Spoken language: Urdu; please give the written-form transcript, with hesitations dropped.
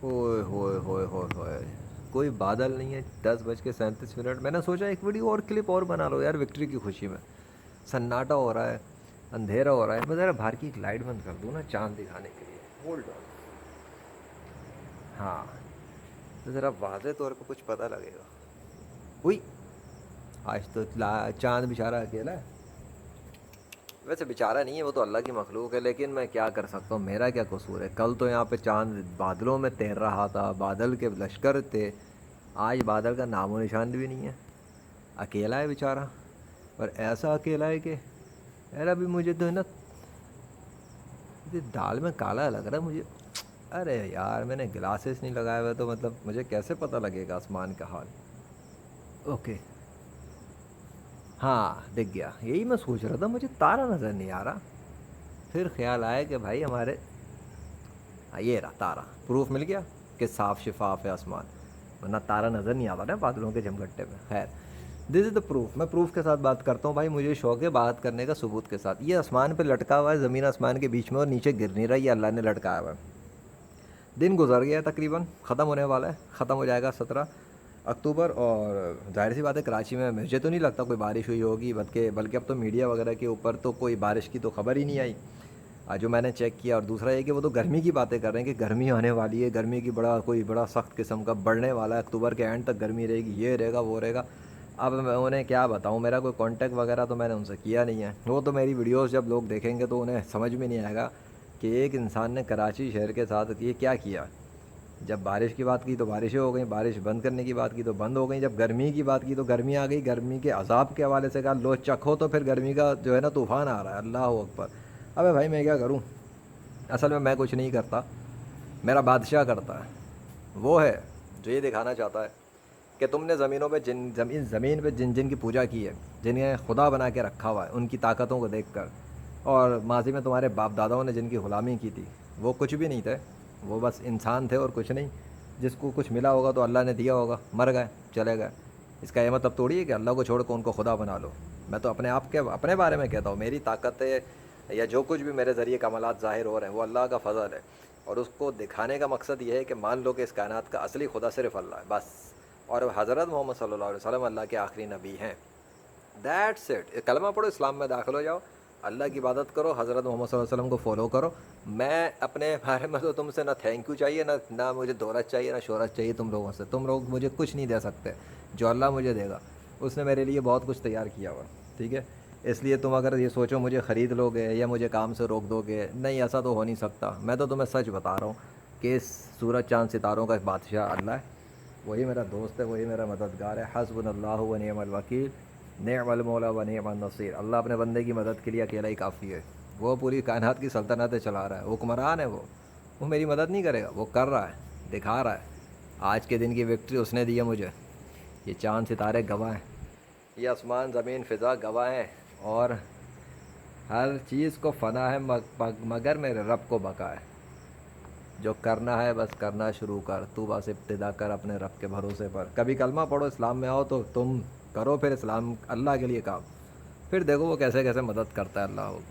اوئے ہوئے ہوئے ہوئے ہوئے، کوئی بادل نہیں ہے، 10:37 میں نے سوچا ایک ویڈیو اور کلپ اور بنا لو یار وکٹری کی خوشی میں. سناٹا ہو رہا ہے، اندھیرا ہو رہا ہے، میں ذرا باہر کی ایک لائٹ بند کر دوں نا چاند دکھانے کے لیے. Hold on. ہاں، تو ذرا واضح طور پہ کچھ پتہ لگے گا. ہوئی، آج تو چاند بیچارہ اکیلا ہے. ویسے بیچارہ نہیں ہے، وہ تو اللہ کی مخلوق ہے، لیکن میں کیا کر سکتا ہوں، میرا کیا قصور ہے. کل تو یہاں پہ چاند بادلوں میں تیر رہا تھا، بادل کے لشکر تھے. آج بادل کا نام و نشان بھی نہیں ہے، اکیلا ہے بیچارہ. اور ایسا اکیلا ہے کہ یار ابھی مجھے تو ہے نا دال میں کالا لگ رہا ہے مجھے. ارے یار میں نے گلاسز نہیں لگائے ہوئے، تو مطلب مجھے کیسے پتہ لگے گا آسمان کا حال. اوکے، ہاں دکھ گیا. یہی میں سوچ رہا تھا مجھے تارا نظر نہیں آ رہا. پھر خیال آیا کہ بھائی ہمارے یہ رہا تارا. پروف مل گیا کہ صاف شفاف ہے آسمان، ورنہ تارا نظر نہیں آتا نا بادلوں کے جھمگٹے میں. خیر، دس از دا پروف. میں پروف کے ساتھ بات کرتا ہوں بھائی، مجھے شوق ہے بات کرنے کا ثبوت کے ساتھ. یہ آسمان پہ لٹکا ہوا ہے، زمین آسمان کے بیچ میں، اور نیچے گر نہیں رہا. یہ اللہ نے لٹکایا ہوا ہے. دن گزر گیا ہے، تقریباً ختم ہونے والا ہے. ختم ہو جائے گا 17 اکتوبر. اور ظاہر سی بات ہے کراچی میں مجھے تو نہیں لگتا کوئی بارش ہوئی ہوگی، بلکہ اب تو میڈیا وغیرہ کے اوپر تو کوئی بارش کی تو خبر ہی نہیں آئی جو میں نے چیک کیا. اور دوسرا یہ کہ وہ تو گرمی کی باتیں کر رہے ہیں کہ گرمی آنے والی ہے، گرمی کی کوئی بڑا سخت قسم کا بڑھنے والا ہے، اکتوبر کے اینڈ تک گرمی رہے گی، یہ رہے گا وہ رہے گا. اب میں انہیں کیا بتاؤں، میرا کوئی کانٹیکٹ وغیرہ تو میں نے ان سے کیا نہیں ہے. وہ تو میری ویڈیوز جب لوگ دیکھیں گے تو انہیں سمجھ میں نہیں آئے گا کہ ایک انسان نے کراچی شہر کے ساتھ یہ کیا کیا. جب بارش کی بات کی تو بارشیں ہو گئیں، بارش بند کرنے کی بات کی تو بند ہو گئیں، جب گرمی کی بات کی تو گرمی آ گئی. گرمی کے عذاب کے حوالے سے کہا لو چکھو، تو پھر گرمی کا جو ہے نا طوفان آ رہا ہے. اللہ اکبر. ابے بھائی میں کیا کروں، اصل میں کچھ نہیں کرتا، میرا بادشاہ کرتا ہے. وہ ہے جو یہ دکھانا چاہتا ہے کہ تم نے زمینوں پہ زمین پہ جن جن کی پوجا کی ہے، جنہیں خدا بنا کے رکھا ہوا ہے، ان کی طاقتوں کو دیکھ کر، اور ماضی میں تمہارے باپ داداؤں نے جن کی غلامی کی تھی، وہ کچھ بھی نہیں تھے، وہ بس انسان تھے اور کچھ نہیں. جس کو کچھ ملا ہوگا تو اللہ نے دیا ہوگا، مر گئے چلے گئے. اس کا یہ مطلب توڑی ہے کہ اللہ کو چھوڑ کے ان کو خدا بنا لو. میں تو اپنے آپ کے اپنے بارے میں کہتا ہوں، میری طاقت ہے یا جو کچھ بھی میرے ذریعے کمالات ظاہر ہو رہے ہیں وہ اللہ کا فضل ہے. اور اس کو دکھانے کا مقصد یہ ہے کہ مان لو کہ اس کائنات کا اصلی خدا صرف اللہ ہے بس. اور حضرت محمد صلی اللہ علیہ وسلم اللہ کے آخری نبی ہیں. That's it. کلمہ پڑھو، اسلام میں داخل ہو جاؤ، اللہ کی عبادت کرو، حضرت محمد صلی اللہ علیہ وسلم کو فالو کرو. میں اپنے بارے میں تو تم سے نہ تھینک یو چاہیے، نہ مجھے دولت چاہیے، نہ شہرت چاہیے تم لوگوں سے. تم لوگ مجھے کچھ نہیں دے سکتے. جو اللہ مجھے دے گا اس نے میرے لیے بہت کچھ تیار کیا ہوا، ٹھیک ہے. اس لیے تم اگر یہ سوچو مجھے خرید لو گے یا مجھے کام سے روک دو گے، نہیں، ایسا تو ہو نہیں سکتا. میں تو تمہیں سچ بتا رہا ہوں کہ اس سورج چاند ستاروں کا بادشاہ اللہ ہے. وہی میرا دوست ہے، وہی میرا مددگار ہے. حسبنا اللہ و نعم الوکیل، نعم المولا و نعم النصیر. اللہ اپنے بندے کی مدد کے لیے اکیلا ہی کافی ہے. وہ پوری کائنات کی سلطنتیں چلا رہا ہے، حکمران ہے. وہ میری مدد نہیں کرے گا، وہ کر رہا ہے، دکھا رہا ہے. آج کے دن کی وکٹری اس نے دی ہے مجھے. یہ چاند ستارے گواہ ہیں، یہ آسمان زمین فضا گواہ ہیں. اور ہر چیز کو فنا ہے مگر میرے رب کو بقا ہے. جو کرنا ہے بس کرنا شروع کر، تو بس ابتدا کر اپنے رب کے بھروسے پر. کبھی کلمہ پڑھو، اسلام میں آؤ تو تم کرو پھر اسلام اللہ کے لیے کام. پھر دیکھو وہ کیسے کیسے مدد کرتا ہے. اللہ اکبر.